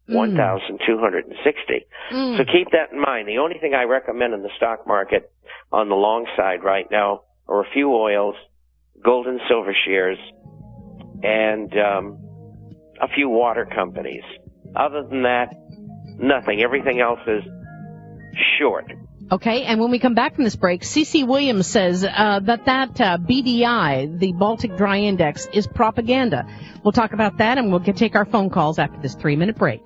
1,260. So keep that in mind. The only thing I recommend in the stock market on the long side right now are a few oils, gold and silver shares, and a few water companies. Other than that, nothing. Everything else is short. Okay, and when we come back from this break, C.C. Williams says that BDI, the Baltic Dry Index, is propaganda. We'll talk about that, and we'll take our phone calls after this 3-minute break.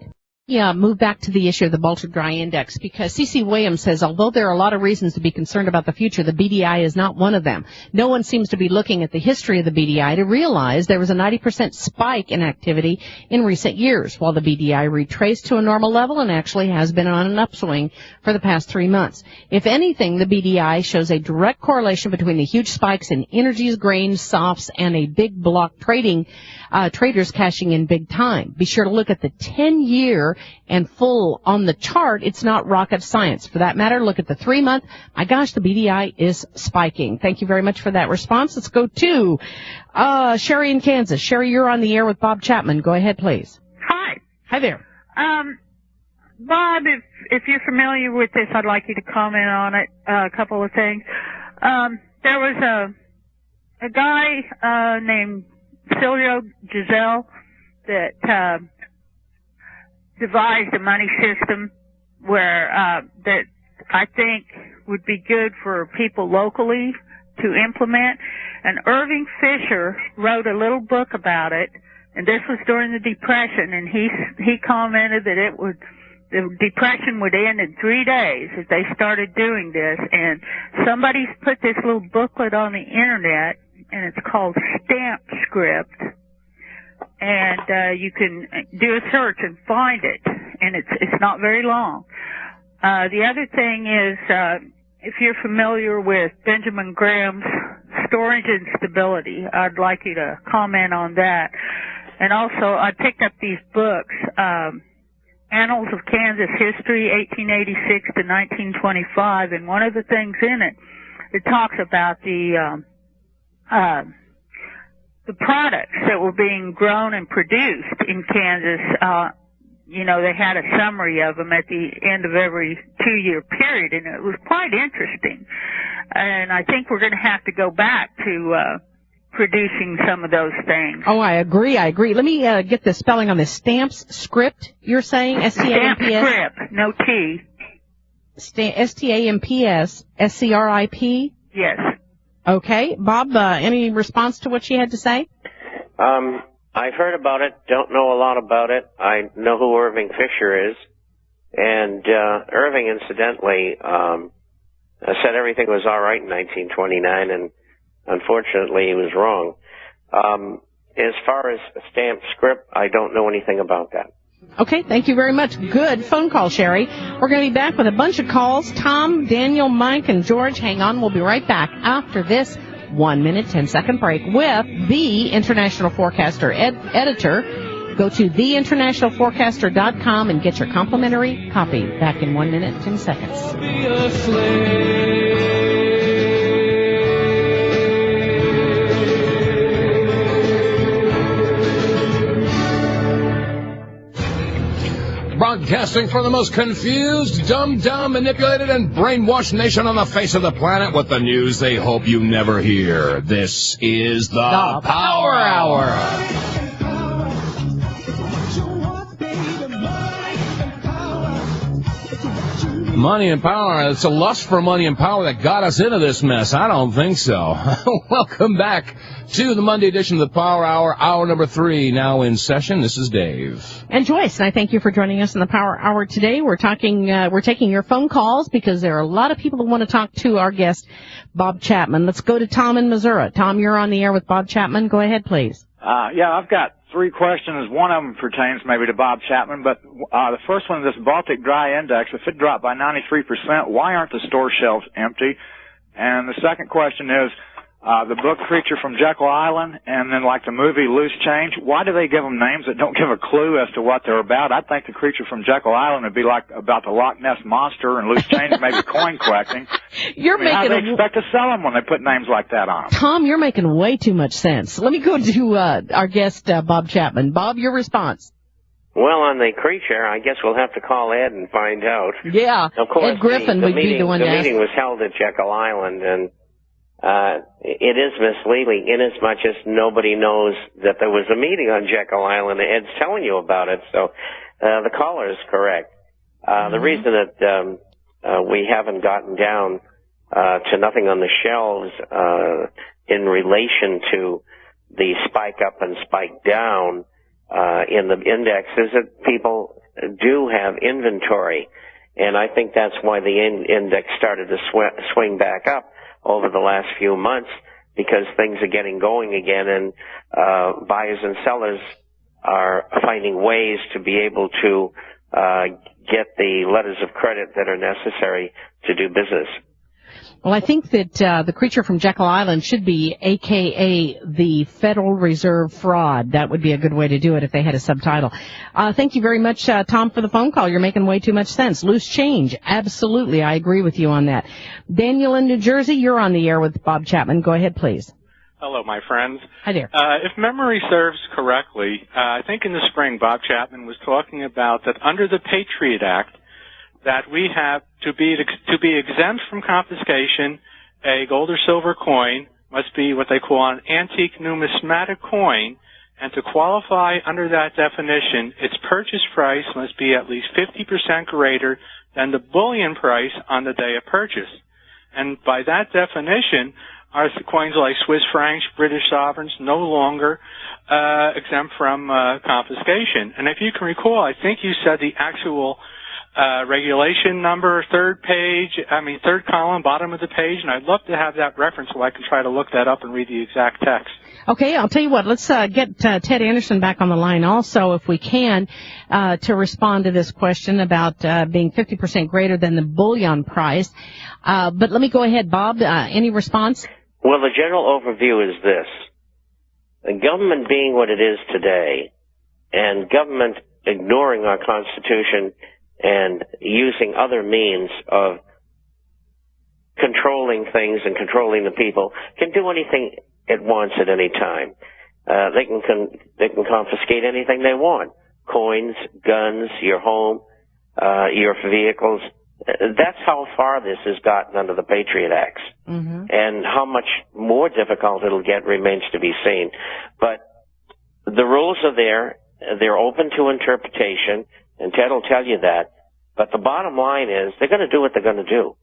Yeah, move back to the issue of the Baltic Dry Index, because C.C. Williams says, although there are a lot of reasons to be concerned about the future, the BDI is not one of them. No one seems to be looking at the history of the BDI to realize there was a 90% spike in activity in recent years, while the BDI retraced to a normal level and actually has been on an upswing for the past 3 months. If anything, the BDI shows a direct correlation between the huge spikes in energies, grains, softs, and a big block traders cashing in big time. Be sure to look at the 10-year and full on the chart. It's not rocket science. For that matter, look at the 3-month. My gosh, the BDI is spiking. Thank you very much for that response. Let's go to Sherry in Kansas. Sherry, you're on the air with Bob Chapman. Go ahead, please. Hi. Hi there. Bob, if you're familiar with this, I'd like you to comment on it. A couple of things. There was a guy named Silvio Giselle that devised a money system where that I think would be good for people locally to implement. And Irving Fisher wrote a little book about it, and this was during the Depression, and he commented that the Depression would end in 3 days if they started doing this. And somebody's put this little booklet on the internet, and it's called Stamp Script. And you can do a search and find it, and it's not very long. The other thing is, if you're familiar with Benjamin Graham's storage and stability, I'd like you to comment on that. And also, I picked up these books, Annals of Kansas History, 1886 to 1925, and one of the things in it, it talks about the products that were being grown and produced in Kansas. They had a summary of them at the end of every 2-year period, and it was quite interesting. And I think we're going to have to go back to producing some of those things. Oh, I agree. Let me get the spelling on this. Stamps Script, you're saying? S-T-A-M-P-S? Stamp Script, no T. S-T-A-M-P-S, S-C-R-I-P? Yes. Okay. Bob, any response to what she had to say? I've heard about it, don't know a lot about it. I know who Irving Fisher is. And Irving, incidentally, said everything was all right in 1929, and unfortunately he was wrong. As far as a stamped script, I don't know anything about that. Okay, thank you very much. Good phone call, Sherry. We're going to be back with a bunch of calls. Tom, Daniel, Mike, and George, hang on. We'll be right back after this 1-minute, 10-second break with the International Forecaster editor. Go to theinternationalforecaster.com and get your complimentary copy. Back in 1 minute, 10 seconds. Broadcasting from the most confused, dumbed down, manipulated, and brainwashed nation on the face of the planet with the news they hope you never hear. This is the Power Hour. Money and power. It's a lust for money and power that got us into this mess. I don't think so. Welcome back to the Monday edition of the Power Hour, hour number 3, now in session. This is Dave. And Joyce, and I thank you for joining us in the Power Hour today. We're taking your phone calls because there are a lot of people who want to talk to our guest, Bob Chapman. Let's go to Tom in Missouri. Tom, you're on the air with Bob Chapman. Go ahead, please. I've got 3 questions. One of them pertains maybe to Bob Chapman, but the first one is this Baltic Dry Index. If it dropped by 93%, why aren't the store shelves empty? And the second question is the book Creature from Jekyll Island and then like the movie Loose Change. Why do they give them names that don't give a clue as to what they're about? I think the Creature from Jekyll Island would be like about the Loch Ness Monster, and Loose Change maybe coin collecting. How do they expect to sell them when they put names like that on them? Tom, you're making way too much sense. Let me go to our guest, Bob Chapman. Bob, your response. Well, on the creature, I guess we'll have to call Ed and find out. Yeah, Of course, Ed Griffin would be the one to The ask. meeting was held at Jekyll Island, and it is misleading inasmuch as nobody knows that there was a meeting on Jekyll Island. Ed's telling you about it, so the caller is correct. The reason that we haven't gotten down to nothing on the shelves in relation to the spike up and spike down in the index is that people do have inventory, and I think that's why the index started to swing back up over the last few months, because things are getting going again, and buyers and sellers are finding ways to be able to get the letters of credit that are necessary to do business. Well, I think that the creature from Jekyll Island should be AKA the Federal Reserve fraud. That would be a good way to do it if they had a subtitle. Thank you very much, Tom, for the phone call. You're making way too much sense. Loose change. Absolutely. I agree with you on that. Daniel in New Jersey, you're on the air with Bob Chapman. Go ahead, please. Hello, my friends. Hi there. If memory serves correctly, I think in the spring Bob Chapman was talking about that under the Patriot Act, that we have to be exempt from confiscation, a gold or silver coin must be what they call an antique numismatic coin, and to qualify under that definition, its purchase price must be at least 50% greater than the bullion price on the day of purchase. And by that definition, are coins like Swiss francs, British sovereigns, no longer exempt from confiscation. And if you can recall, I think you said the actual regulation number, third column, bottom of the page, and I'd love to have that reference so I can try to look that up and read the exact text. Okay, I'll tell you what, let's get Ted Anderson back on the line also, if we can, to respond to this question about being 50% greater than the bullion price. But let me go ahead, Bob. Any response? Well, the general overview is this. The government being what it is today, and government ignoring our Constitution and using other means of controlling things and controlling the people, can do anything it wants at any time. They can confiscate anything they want. Coins, guns, your home, your vehicles. That's how far this has gotten under the Patriot Acts. Mm-hmm. And how much more difficult it'll get remains to be seen. But the rules are there. They're open to interpretation, and Ted will tell you that. But the bottom line is they're going to do what they're going to do.